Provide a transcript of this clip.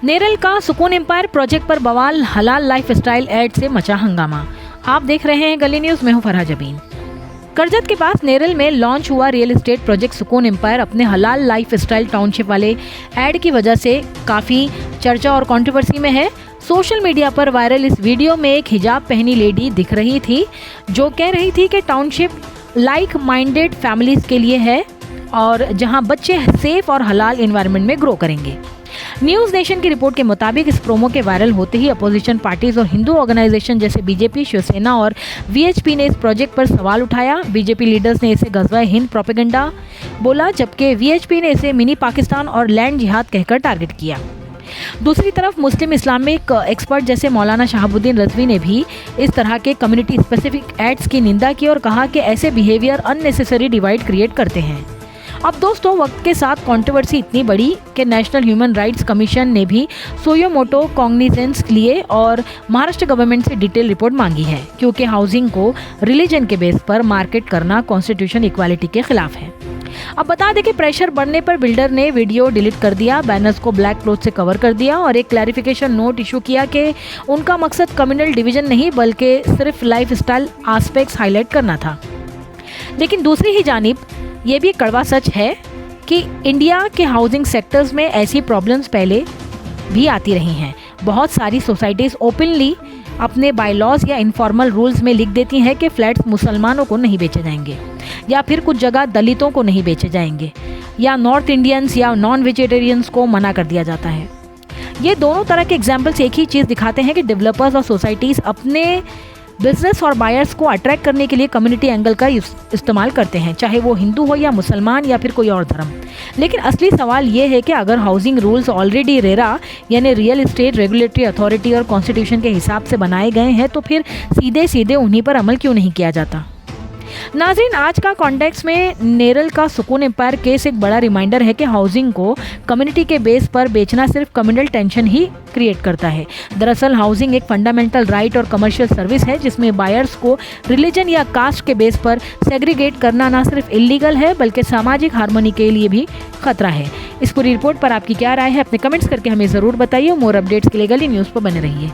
नेरल का सुकून empire project पर बवाल, हलाल लाइफस्टाइल एड से मचा हंगामा। आप देख रहे हैं गली न्यूज, मैं हूं फरहा जबीन। करजत के पास नेरल में लॉन्च हुआ रियल एस्टेट प्रोजेक्ट सुकून एम्पायर अपने हलाल लाइफस्टाइल टाउनशिप वाले एड की वजह से काफी चर्चा और कंट्रोवर्सी में है। सोशल मीडिया पर वायरल इस वीडियो में एक हिजाब पहनी लेडी दिख रही थी जो कह रही थी कि टाउनशिप लाइक माइंडेड फैमिलीज के लिए है और जहां बच्चे सेफ और हलाल एनवायरनमेंट में ग्रो करेंगे। न्यूज़ नेशन की रिपोर्ट के मुताबिक इस प्रोमो के वायरल होते ही अपोजिशन पार्टीज और हिंदू ऑर्गेनाइजेशन जैसे बीजेपी, शिवसेना और वीएचपी ने इस प्रोजेक्ट पर सवाल उठाया। बीजेपी लीडर्स ने इसे गज़वा हिंद प्रोपेगेंडा बोला, जबकि वीएचपी ने इसे मिनी पाकिस्तान और लैंड जिहाद कहकर टारगेट किया। दूसरी तरफ मुस्लिम इस्लामिक एक्सपर्ट जैसे मौलाना शहाबुद्दीन रज़वी ने भी इस तरह के कम्युनिटी स्पेसिफिक एड्स की निंदा की और कहा कि ऐसे बिहेवियर अननेसेसरी डिवाइड क्रिएट करते हैं। अब दोस्तों, वक्त के साथ कंट्रोवर्सी इतनी बड़ी कि नेशनल ह्यूमन राइट्स कमीशन ने भी सुयो मोटो कॉग्निजेंस लिए और महाराष्ट्र गवर्नमेंट से डिटेल रिपोर्ट मांगी है, क्योंकि हाउसिंग को रिलीजन के बेस पर मार्केट करना कॉन्स्टिट्यूशन इक्वालिटी के खिलाफ है। अब बता दें कि प्रेशर बढ़ने पर बिल्डर ने वीडियो डिलीट कर दिया, बैनर्स को ब्लैक क्लॉथ से कवर कर दिया और एक क्लैरिफिकेशन नोट इशू किया कि उनका मकसद कम्युनल डिवीजन नहीं बल्कि सिर्फ लाइफ स्टाइल आस्पेक्ट्स हाईलाइट करना था। लेकिन दूसरी ही जानिब ये भी कड़वा सच है कि इंडिया के हाउसिंग सेक्टर्स में ऐसी प्रॉब्लम्स पहले भी आती रही हैं। बहुत सारी सोसाइटीज़ ओपनली अपने बायलॉज या इनफॉर्मल रूल्स में लिख देती हैं कि फ्लैट्स मुसलमानों को नहीं बेचे जाएंगे, या फिर कुछ जगह दलितों को नहीं बेचे जाएंगे, या नॉर्थ इंडियंस या नॉन वेजिटेरियंस को मना कर दिया जाता है। ये दोनों तरह के एग्जाम्पल्स एक ही चीज़ दिखाते हैं कि डेवलपर्स और सोसाइटीज़ अपने बिजनेस और बायर्स को अट्रैक्ट करने के लिए कम्युनिटी एंगल का इस्तेमाल करते हैं, चाहे वो हिंदू हो या मुसलमान या फिर कोई और धर्म। लेकिन असली सवाल ये है कि अगर हाउसिंग रूल्स ऑलरेडी रेरा यानी रियल एस्टेट रेगुलेटरी अथॉरिटी और कॉन्स्टिट्यूशन के हिसाब से बनाए गए हैं तो फिर सीधे सीधे उन्हीं पर अमल क्यों नहीं किया जाता। नाज़रीन, आज का कॉन्टेक्स्ट में नेरल का सुकून एम्पायर केस एक बड़ा रिमाइंडर है कि हाउसिंग को कम्युनिटी के बेस पर बेचना सिर्फ कम्युनल टेंशन ही क्रिएट करता है। दरअसल हाउसिंग एक फंडामेंटल राइट और कमर्शियल सर्विस है जिसमें बायर्स को रिलीजन या कास्ट के बेस पर सेग्रीगेट करना ना सिर्फ इलीगल है बल्कि सामाजिक हार्मनी के लिए भी खतरा है। इस पूरी रिपोर्ट पर आपकी क्या राय है, अपने कमेंट्स करके हमें ज़रूर बताइए। मोर अपडेट्स के लिए गली न्यूज़ पर बने रहिए।